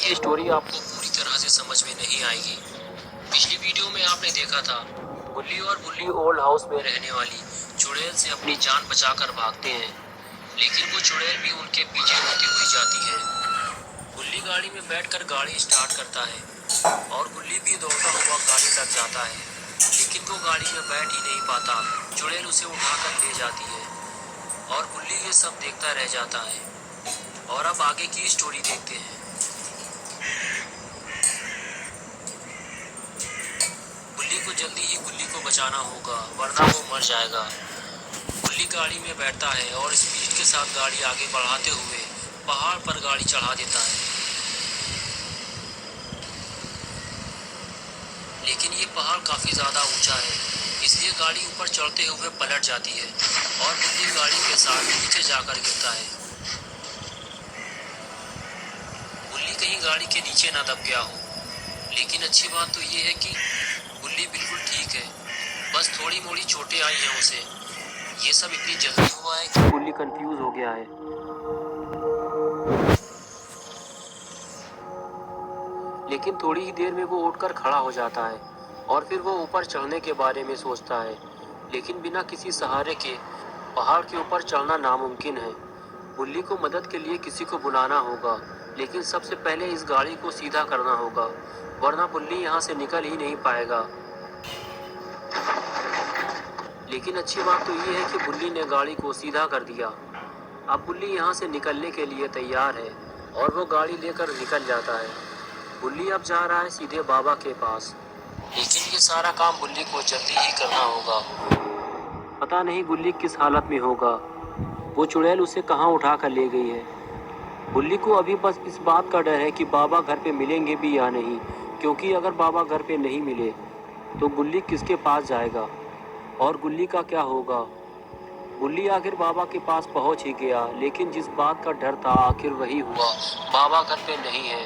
ये स्टोरी आपको पूरी तरह से समझ में नहीं आएगी। पिछली वीडियो में आपने देखा था गुल्ली और बुल्ली ओल्ड हाउस में रहने वाली चुड़ैल से अपनी जान बचाकर भागते हैं, लेकिन वो चुड़ैल भी उनके पीछे होती हुई जाती है। बुल्ली गाड़ी में बैठकर गाड़ी स्टार्ट करता है और गुल्ली भी दौड़ता हुआ गाड़ी तक जाता है, लेकिन वो गाड़ी में बैठ ही नहीं पाता। चुड़ैल उसे उठाकर ले जाती है और गुल्ली ये सब देखता रह जाता है। और अब आगे की स्टोरी देखते हैं। बुल्ली को जल्दी ही गुल्ली को बचाना होगा, वरना वो मर जाएगा। गुल्ली गाड़ी में बैठता है और स्पीड के साथ गाड़ी आगे बढ़ाते हुए पहाड़ पर गाड़ी चढ़ा देता है, लेकिन ये पहाड़ काफी ज्यादा ऊंचा है, इसलिए गाड़ी ऊपर चढ़ते हुए पलट जाती है और बुल्ली गाड़ी के साथ नीचे जाकर गिरता है। बुल्ली कहीं गाड़ी के नीचे ना दब गया हो, लेकिन अच्छी बात तो ये है कि बुल्ली बिल्कुल ठीक है, बस थोड़ी मोड़ी चोटें आई हैं उसे। ये सब इतनी जल्दी हुआ है कि बुल्ली कंफ्यूज हो गया है। लेकिन थोड़ी ही देर में वो उठकर खड़ा हो जाता है और फिर वो ऊपर चढ़ने के बारे में सोचता है, लेकिन बिना किसी सहारे के पहाड़ के ऊपर चढ़ना नामुमकिन है। बुल्ली को मदद के लिए किसी को बुलाना होगा, लेकिन सबसे पहले इस गाड़ी को सीधा करना होगा, वरना बुल्ली यहाँ से निकल ही नहीं पाएगा। लेकिन अच्छी बात तो ये है कि बुल्ली ने गाड़ी को सीधा कर दिया। अब बुल्ली यहाँ से निकलने के लिए तैयार है और वो गाड़ी लेकर निकल जाता है। बुल्ली अब जा रहा है सीधे बाबा के पास, लेकिन ये सारा काम बुल्ली को जल्दी ही करना होगा। पता नहीं बुल्ली किस हालत में होगा, वो चुड़ैल उसे कहाँ उठा कर ले गई है। बुल्ली को अभी बस इस बात का डर है कि बाबा घर पे मिलेंगे भी या नहीं, क्योंकि अगर बाबा घर पे नहीं मिले तो बुल्ली किसके पास जाएगा और गुल्ली का क्या होगा। बुल्ली आखिर बाबा के पास पहुंच ही गया, लेकिन जिस बात का डर था आखिर वही हुआ, बाबा घर पे नहीं है।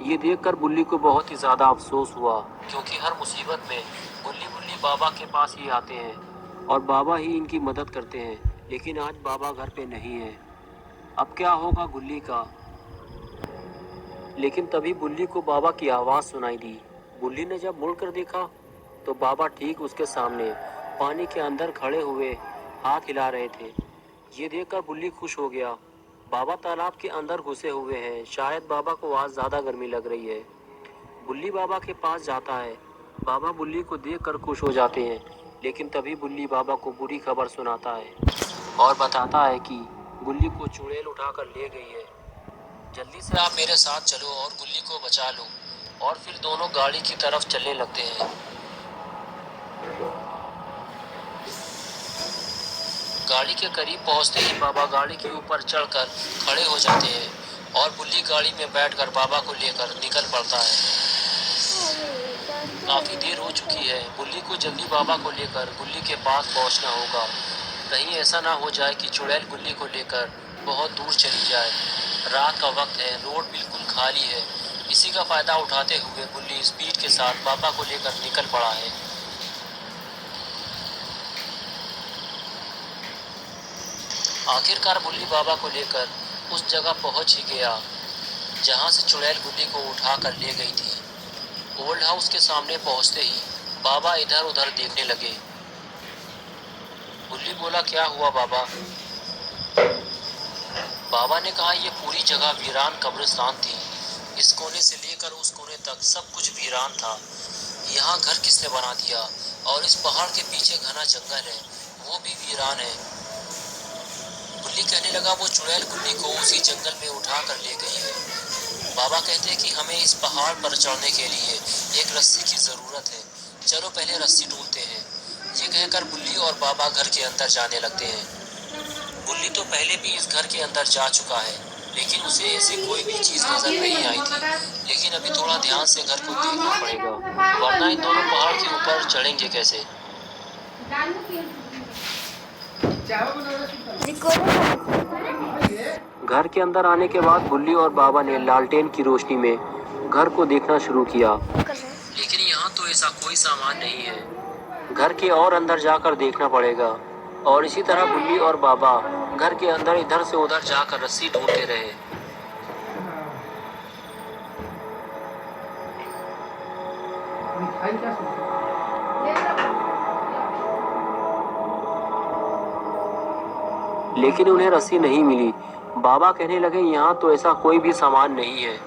ये देखकर बुल्ली को बहुत ही ज्यादा अफसोस हुआ, क्योंकि हर मुसीबत में बुल्ली बुल्ली बाबा के पास ही आते हैं और बाबा ही इनकी मदद करते हैं, लेकिन आज बाबा घर पे नहीं है। अब क्या होगा गुल्ली का। लेकिन तभी बुल्ली को बाबा की आवाज सुनाई दी। बुल्ली ने जब मुड़कर देखा तो बाबा ठीक उसके सामने पानी के अंदर खड़े हुए हाथ हिला रहे थे। ये देखकर बुल्ली खुश हो गया। बाबा तालाब के अंदर घुसे हुए हैं, शायद बाबा को आज ज्यादा गर्मी लग रही है। बुल्ली बाबा के पास जाता है। बाबा बुल्ली को देखकर खुश हो जाते हैं, लेकिन तभी बुल्ली बाबा को बुरी खबर सुनाता है और बताता है कि गुल्ली को चुड़ैल उठाकर ले गई है। जल्दी से आप मेरे साथ चलो और गुल्ली को बचा लो। और फिर दोनों गाड़ी की तरफ चलने लगते हैं। गाड़ी के करीब पहुंचते ही बाबा गाड़ी के ऊपर चढ़कर खड़े हो जाते हैं और बुल्ली गाड़ी में बैठकर बाबा को लेकर निकल पड़ता है। काफी देर हो चुकी है, बुल्ली को जल्दी बाबा को लेकर गुल्ली के पास पहुंचना होगा। कहीं ऐसा ना हो जाए कि चुड़ैल गुल्ली को लेकर बहुत दूर चली जाए। रात का वक्त है, रोड बिल्कुल खाली है। इसी का फायदा उठाते हुए बुल्ली स्पीड के साथ बाबा को लेकर निकल पड़ा है। आखिरकार बुल्ली बाबा को लेकर उस जगह पहुंच ही गया जहां से चुड़ैल गुल्ली को उठा कर ले गई थी। ओल्ड हाउस के सामने पहुंचते ही बाबा इधर उधर देखने लगे। बुल्ली बोला, क्या हुआ बाबा? बाबा ने कहा, ये पूरी जगह वीरान कब्रिस्तान थी। इस कोने से लेकर उस कोने तक सब कुछ वीरान था। यहाँ घर किसने बना दिया? और इस पहाड़ के पीछे घना जंगल है, वो भी वीरान है। बुल्ली कहने लगा, वो चुड़ैल गुल्ली को उसी जंगल में उठा कर ले गई है। बाबा कहते हैं कि हमें इस पहाड़ पर चढ़ने के लिए एक रस्सी की जरूरत है। चलो पहले रस्सी ढूंढते हैं। ये कहकर बुल्ली और बाबा घर के अंदर जाने लगते हैं। बुल्ली तो पहले भी इस घर के अंदर जा चुका है, लेकिन उसे ऐसी कोई भी चीज नजर नहीं आई थी। लेकिन अभी थोड़ा ध्यान से घर को देखना पड़ेगा, वरना इन दोनों पहाड़ के ऊपर चढ़ेंगे कैसे। घर के अंदर आने के बाद बुल्ली और बाबा ने लालटेन की रोशनी में घर को देखना शुरू किया, लेकिन यहाँ तो ऐसा कोई सामान नहीं है। घर के और अंदर जाकर देखना पड़ेगा। और इसी तरह बुल्ली और बाबा घर के अंदर इधर से उधर जाकर रस्सी ढूंढते रहे। लेकिन उन्हें रस्सी नहीं मिली। बाबा कहने लगे यहाँ तो ऐसा कोई भी सामान नहीं है,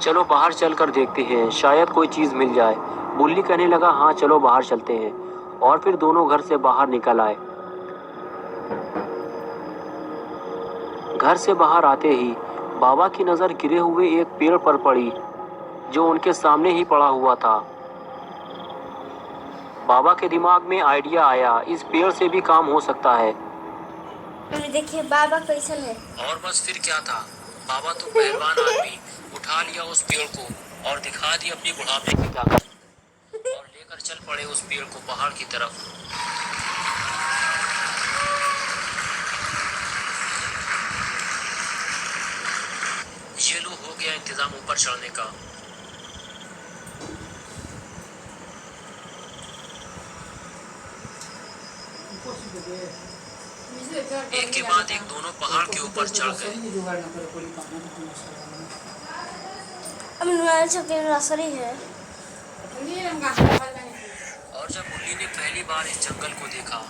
चलो बाहर चल कर देखते हैं, शायद कोई चीज मिल जाए। बुल्ली कहने लगा हाँ चलो बाहर चलते हैं। और फिर दोनों घर से बाहर निकल आए। घर से बाहर आते ही बाबा की नजर गिरे हुए एक पेड़ पर पड़ी जो उनके सामने ही पड़ा हुआ था। बाबा के दिमाग में आइडिया आया, इस पेड़ से भी काम हो सकता है। देखिए बाबा कैसन है। और बस फिर क्या था, बाबा तो पहलवान आदमी उठा लिया उस पेड़ को और दिखा दी अपनी बुढ़ापे की ताकत और लेकर चल पड़े उस पेड़ को पहाड़ की तरफ। ये लो हो गया इंतजाम ऊपर चढ़ने का। एक के बाद एक दोनों पहाड़ के ऊपर चढ़ गए। अब मोबाइल से नर्सरी है। और जब बुल्ली ने पहली बार इस जंगल को देखा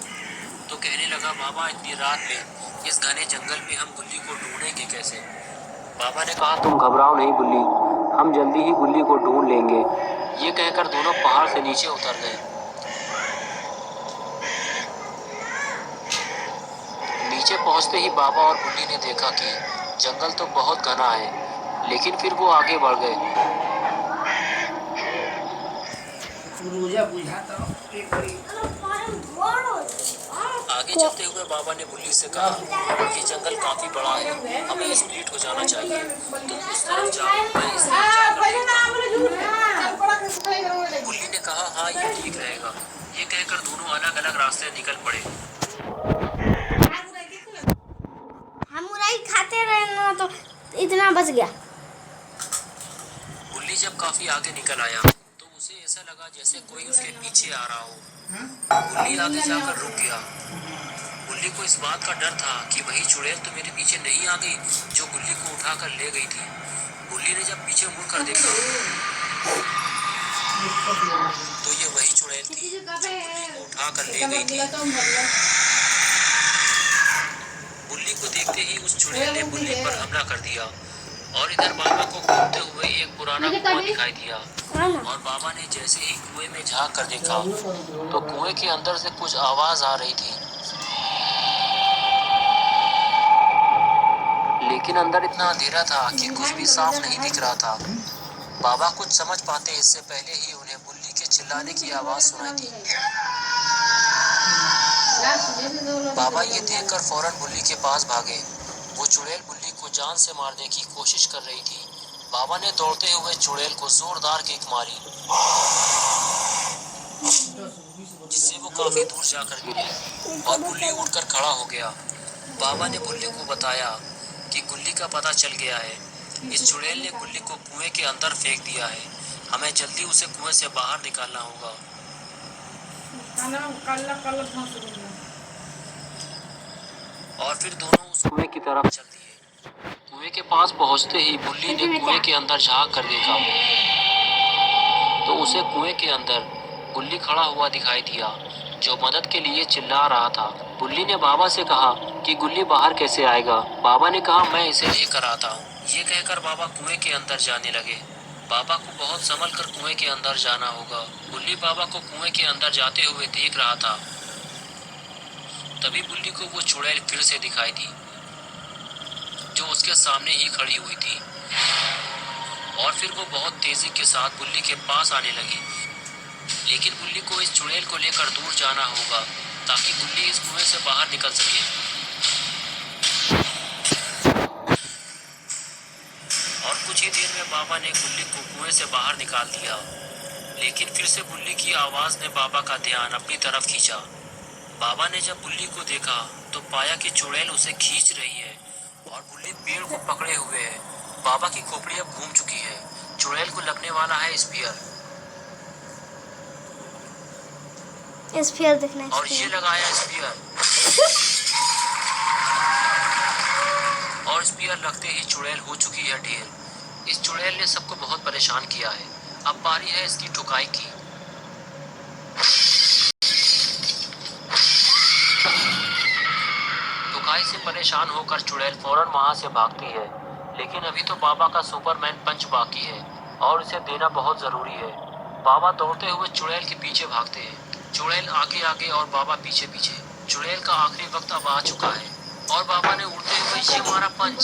तो कहने लगा बाबा इतनी रात में इस घने जंगल में हम गुल्ली को ढूंढेंगे कैसे। बाबा ने कहा तुम घबराओ नहीं बुल्ली, हम जल्दी ही गुल्ली को ढूंढ लेंगे। ये कहकर दोनों पहाड़ से नीचे उतर गए। नीचे पहुंचते ही बाबा और बुल्ली ने देखा कि जंगल तो बहुत घना है, लेकिन फिर वो आगे बढ़ गए। आगे चलते हुए बाबा ने बुल्ली से कहा ये जंगल काफी बड़ा है, हमें स्प्लिट हो जाना चाहिए, तुम उस तरफ जाओ मैं इस तरफ जाकर। बुल्ली ने कहा हाँ ये ठीक रहेगा। ये कहकर दोनों अलग अलग रास्ते निकल पड़े। हम मुरई खाते रहे ना तो इतना बच गया। बुल्ली जब काफी आगे निकल आया तो उसे ऐसा लगा जैसे कोई उसके पीछे आ रहा हो। बुल्ली आगे जाकर रुक गया। बुल्ली को इस बात का डर था कि वही चुड़ैल तो मेरे पीछे नहीं आ गई जो गुल्ली को उठाकर ले गई थी। बुल्ली ने जब पीछे मुड़कर देखा तो ये वही चुड़ैल थी जो गुल्ली को उठाकर ले गई थी। बुल्ली को देखते ही उस चुड़ैल ने बुल्ली पर हमला कर दिया और इधर बाबा को घूमते हुए एक पुराना कुआं दिखाई दिया। और बाबा ने जैसे ही कुएं में झांक कर देखा तो कुएं के अंदर से कुछ आवाज आ रही थी, लेकिन अंदर इतना अंधेरा था कि कुछ भी साफ नहीं दिख रहा था। बाबा कुछ समझ पाते इससे पहले ही उन्हें बुल्ली के चिल्लाने की आवाज सुनाई दी। बाबा ये देखकर फौरन बुल्ली के पास भागे। वो चुड़ैल बुल्ली को जान से मारने की कोशिश कर रही थी। बाबा ने दौड़ते हुए चुड़ैल को जोरदार किक मारी जिससे वो काफी दूर जाकर गिरी और बुल्ली उठकर खड़ा हो गया। बाबा ने बुल्ली को बताया कि गुल्ली का पता चल गया है। इस चुड़ैल ने गुल्ली को कुएं के अंदर फेंक दिया है, हमें जल्दी उसे कुएं से बाहर निकालना होगा। और फिर दोनों उस कुएं की तरफ चल दिए। कुएं के पास पहुंचते ही बुल्ली ने कुएं के अंदर झांक कर देखा तो उसे कुएं के अंदर गुल्ली खड़ा हुआ दिखाई दिया जो मदद के लिए चिल्ला रहा था। बुल्ली ने बाबा से कहा कि गुल्ली बाहर कैसे आएगा। बाबा ने कहा मैं इसे लेकर आता हूँ। ये कहकर बाबा कुएं के अंदर जाने लगे। बाबा को बहुत संभल कर कुएं के अंदर जाना होगा। बुल्ली बाबा को कुएं के अंदर जाते हुए देख रहा था। तभी बुल्ली को वो चुड़ैल फिर से दिखाई दी जो उसके सामने ही खड़ी हुई थी और फिर वो बहुत तेजी के साथ बुल्ली के पास आने लगी। लेकिन बुल्ली को इस चुड़ैल को लेकर दूर जाना होगा ताकि बुल्ली इस कुएं से बाहर निकल सके। और कुछ ही देर में बाबा ने बुल्ली को कुएं से बाहर निकाल दिया। लेकिन फिर से बुल्ली की आवाज ने बाबा का ध्यान अपनी तरफ खींचा। बाबा ने जब बुल्ली को देखा तो पाया कि चुड़ैल उसे खींच रही है और बुल्ली पेड़ को पकड़े हुए है। बाबा की खोपड़ी अब घूम चुकी है। चुड़ैल को लगने वाला है स्पीयर स्पीयर देखना और ये लगाया स्पीयर और स्पीयर लगते ही चुड़ैल हो चुकी है ढेर। इस चुड़ैल ने सबको बहुत परेशान किया है। अब बारी है इसकी ठुकाई की। ठुकाई से परेशान होकर चुड़ैल फौरन वहां से भागती है, लेकिन अभी तो बाबा का सुपरमैन पंच बाकी है और इसे देना बहुत जरूरी है। बाबा दौड़ते हुए चुड़ैल के पीछे भागते हैं, चुड़ैल आगे आगे और बाबा पीछे पीछे। चुड़ैल का आखिरी वक्त अब आ चुका है और बाबा ने उड़ते हुए ये मारा पंच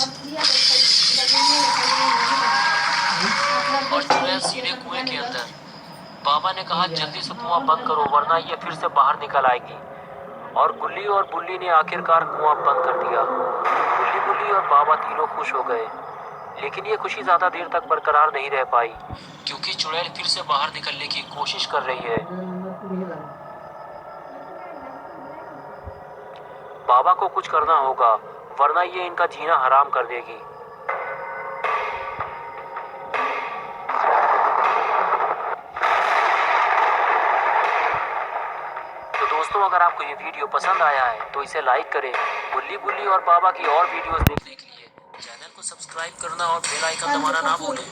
और चुड़ैल सीधे कुएं के अंदर। बाबा ने कहा जल्दी से कुआं बंद करो वरना ये फिर से बाहर निकल आएगी। और गुल्ली और बुल्ली ने आखिरकार कुआं बंद कर दिया। गुल्ली बुल्ली और बाबा तीनों खुश हो गए, लेकिन ये खुशी ज्यादा देर तक बरकरार नहीं रह पाई, क्योंकि चुड़ैल फिर से बाहर निकलने की कोशिश कर रही है। बाबा को कुछ करना होगा वरना ये इनका जीना हराम कर देगी। तो दोस्तों, अगर आपको ये वीडियो पसंद आया है तो इसे लाइक करें। गुल्ली बुल्ली और बाबा की और वीडियोस देखने के लिए चैनल को सब्सक्राइब करना और बेल आइकन दबाना ना भूलें।